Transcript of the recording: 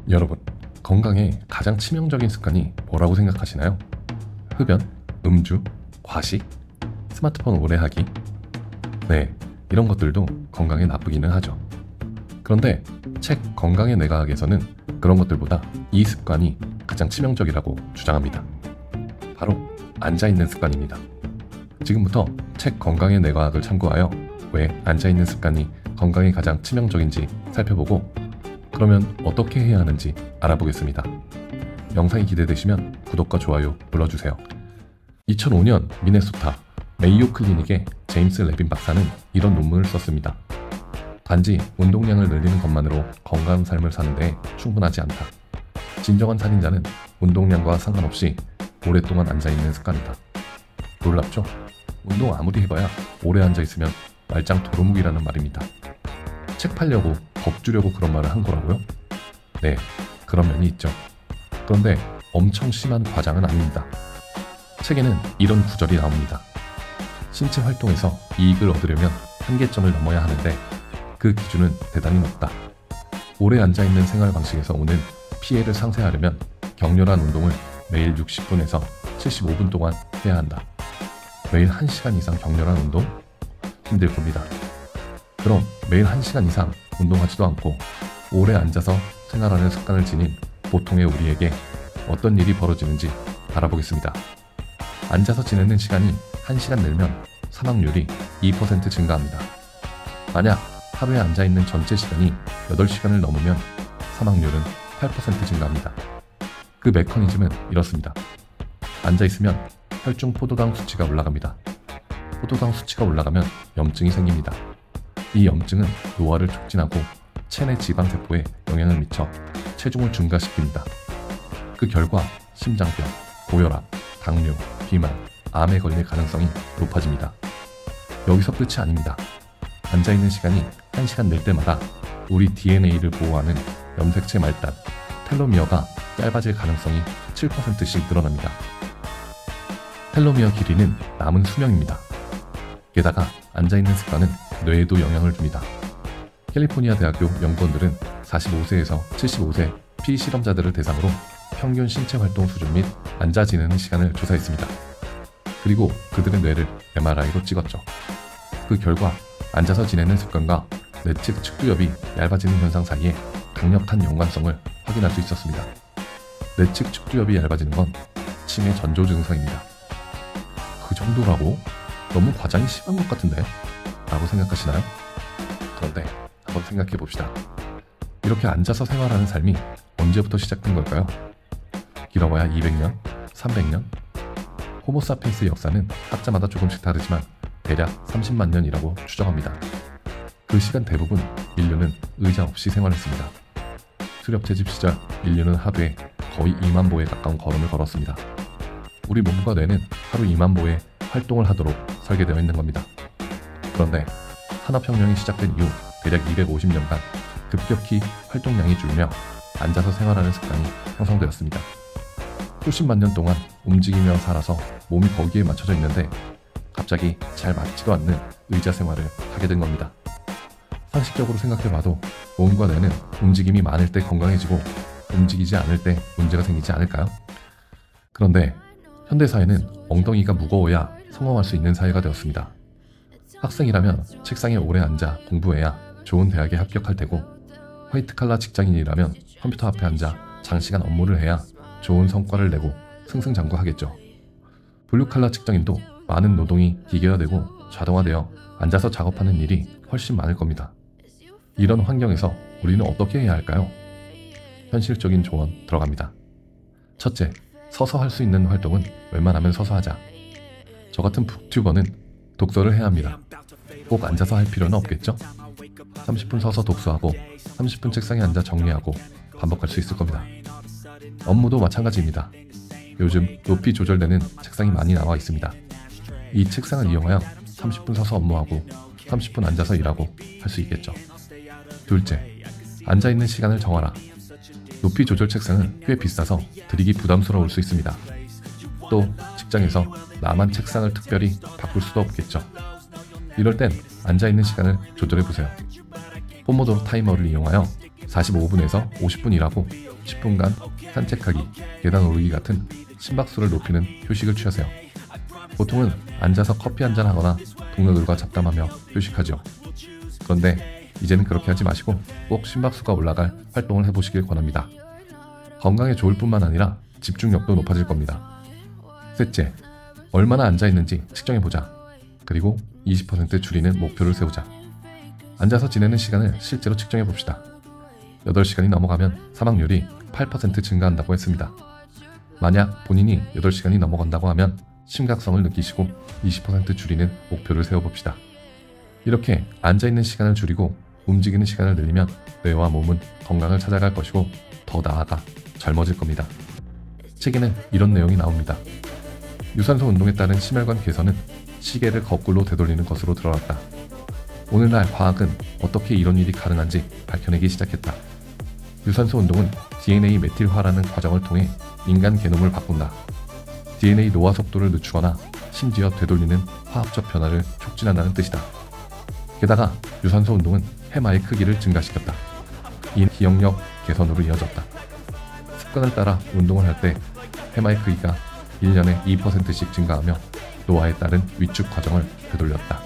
여러분, 건강에 가장 치명적인 습관이 뭐라고 생각하시나요? 흡연, 음주, 과식, 스마트폰 오래 하기? 네, 이런 것들도 건강에 나쁘기는 하죠. 그런데 책 건강의 뇌과학에서는 그런 것들보다 이 습관이 가장 치명적이라고 주장합니다. 바로 앉아있는 습관입니다. 지금부터 책 건강의 뇌과학을 참고하여 왜 앉아있는 습관이 건강에 가장 치명적인지 살펴보고, 그러면 어떻게 해야 하는지 알아보겠습니다. 영상이 기대되시면 구독과 좋아요 눌러주세요. 2005년 미네소타 메이오 클리닉의 제임스 레빈 박사는 이런 논문을 썼습니다. 단지 운동량을 늘리는 것만으로 건강한 삶을 사는 데 충분하지 않다. 진정한 살인자는 운동량과 상관없이 오랫동안 앉아있는 습관이다. 놀랍죠? 운동 아무리 해봐야 오래 앉아있으면 말짱 도루묵이라는 말입니다. 책 팔려고 겁주려고 그런 말을 한 거라고요? 네, 그런 면이 있죠. 그런데 엄청 심한 과장은 아닙니다. 책에는 이런 구절이 나옵니다. 신체 활동에서 이익을 얻으려면 한계점을 넘어야 하는데 그 기준은 대단히 높다. 오래 앉아있는 생활 방식에서 오는 피해를 상쇄하려면 격렬한 운동을 매일 60분에서 75분 동안 해야 한다. 매일 1시간 이상 격렬한 운동? 힘들 겁니다. 그럼 매일 1시간 이상 운동하지도 않고 오래 앉아서 생활하는 습관을 지닌 보통의 우리에게 어떤 일이 벌어지는지 알아보겠습니다. 앉아서 지내는 시간이 1시간 늘면 사망률이 2% 증가합니다. 만약 하루에 앉아있는 전체 시간이 8시간을 넘으면 사망률은 8% 증가합니다. 그 메커니즘은 이렇습니다. 앉아있으면 혈중 포도당 수치가 올라갑니다. 포도당 수치가 올라가면 염증이 생깁니다. 이 염증은 노화를 촉진하고 체내 지방세포에 영향을 미쳐 체중을 증가시킵니다. 그 결과 심장병, 고혈압, 당뇨, 비만, 암에 걸릴 가능성이 높아집니다. 여기서 끝이 아닙니다. 앉아있는 시간이 1시간 늘 때마다 우리 DNA를 보호하는 염색체 말단, 텔로미어가 짧아질 가능성이 7%씩 늘어납니다. 텔로미어 길이는 남은 수명입니다. 게다가 앉아있는 습관은 뇌에도 영향을 줍니다. 캘리포니아 대학교 연구원들은 45세에서 75세 피실험자들을 대상으로 평균 신체 활동 수준 및 앉아 지내는 시간을 조사했습니다. 그리고 그들의 뇌를 MRI로 찍었죠. 그 결과 앉아서 지내는 습관과 뇌측 측두엽이 얇아지는 현상 사이에 강력한 연관성을 확인할 수 있었습니다. 뇌측 측두엽이 얇아지는 건 치매 전조 증상입니다. 그 정도라고? 너무 과장이 심한 것 같은데? 라고 생각하시나요? 그런데 한번 생각해 봅시다. 이렇게 앉아서 생활하는 삶이 언제부터 시작된 걸까요? 길어봐야 200년? 300년? 호모사피엔스의 역사는 학자마다 조금씩 다르지만 대략 30만 년이라고 추정합니다. 그 시간 대부분 인류는 의자 없이 생활했습니다. 수렵 채집 시절 인류는 하루에 거의 2만 보에 가까운 걸음을 걸었습니다. 우리 몸과 뇌는 하루 2만 보의 활동을 하도록 설계되어 있는 겁니다. 그런데 산업혁명이 시작된 이후 대략 250년간 급격히 활동량이 줄며 앉아서 생활하는 습관이 형성되었습니다. 수십만 년 동안 움직이며 살아서 몸이 거기에 맞춰져 있는데 갑자기 잘 맞지도 않는 의자 생활을 하게 된 겁니다. 상식적으로 생각해봐도 몸과 뇌는 움직임이 많을 때 건강해지고 움직이지 않을 때 문제가 생기지 않을까요? 그런데 현대사회는 엉덩이가 무거워야 성공할 수 있는 사회가 되었습니다. 학생이라면 책상에 오래 앉아 공부해야 좋은 대학에 합격할 테고, 화이트칼라 직장인이라면 컴퓨터 앞에 앉아 장시간 업무를 해야 좋은 성과를 내고 승승장구하겠죠. 블루칼라 직장인도 많은 노동이 기계화되고 자동화되어 앉아서 작업하는 일이 훨씬 많을 겁니다. 이런 환경에서 우리는 어떻게 해야 할까요? 현실적인 조언 들어갑니다. 첫째, 서서 할 수 있는 활동은 웬만하면 서서 하자. 저 같은 북튜버는 독서를 해야 합니다. 꼭 앉아서 할 필요는 없겠죠? 30분 서서 독서하고 30분 책상에 앉아 정리하고 반복할 수 있을 겁니다. 업무도 마찬가지입니다. 요즘 높이 조절되는 책상이 많이 나와 있습니다. 이 책상을 이용하여 30분 서서 업무하고 30분 앉아서 일하고 할 수 있겠죠. 둘째, 앉아있는 시간을 정하라. 높이 조절 책상은 꽤 비싸서 들이기 부담스러울 수 있습니다. 또 직장에서 나만 책상을 특별히 바꿀 수도 없겠죠. 이럴 땐 앉아있는 시간을 조절해보세요. 포모도로 타이머를 이용하여 45분에서 50분 일하고 10분간 산책하기, 계단 오르기 같은 심박수를 높이는 휴식을 취하세요. 보통은 앉아서 커피 한잔 하거나 동료들과 잡담하며 휴식하죠. 그런데 이제는 그렇게 하지 마시고 꼭 심박수가 올라갈 활동을 해보시길 권합니다. 건강에 좋을 뿐만 아니라 집중력도 높아질 겁니다. 셋째, 얼마나 앉아있는지 측정해보자. 그리고 20% 줄이는 목표를 세우자. 앉아서 지내는 시간을 실제로 측정해봅시다. 8시간이 넘어가면 사망률이 8% 증가한다고 했습니다. 만약 본인이 8시간이 넘어간다고 하면 심각성을 느끼시고 20% 줄이는 목표를 세워봅시다. 이렇게 앉아있는 시간을 줄이고 움직이는 시간을 늘리면 뇌와 몸은 건강을 찾아갈 것이고 더 나아가 젊어질 겁니다. 책에는 이런 내용이 나옵니다. 유산소 운동에 따른 심혈관 개선은 시계를 거꾸로 되돌리는 것으로 드러났다. 오늘날 과학은 어떻게 이런 일이 가능한지 밝혀내기 시작했다. 유산소 운동은 DNA 메틸화라는 과정을 통해 인간 게놈을 바꾼다. DNA 노화 속도를 늦추거나 심지어 되돌리는 화학적 변화를 촉진한다는 뜻이다. 게다가 유산소 운동은 해마의 크기를 증가시켰다. 이 기억력 개선으로 이어졌다. 습관을 따라 운동을 할 때 해마의 크기가 1년에 2%씩 증가하며 노화에 따른 위축 과정을 되돌렸다.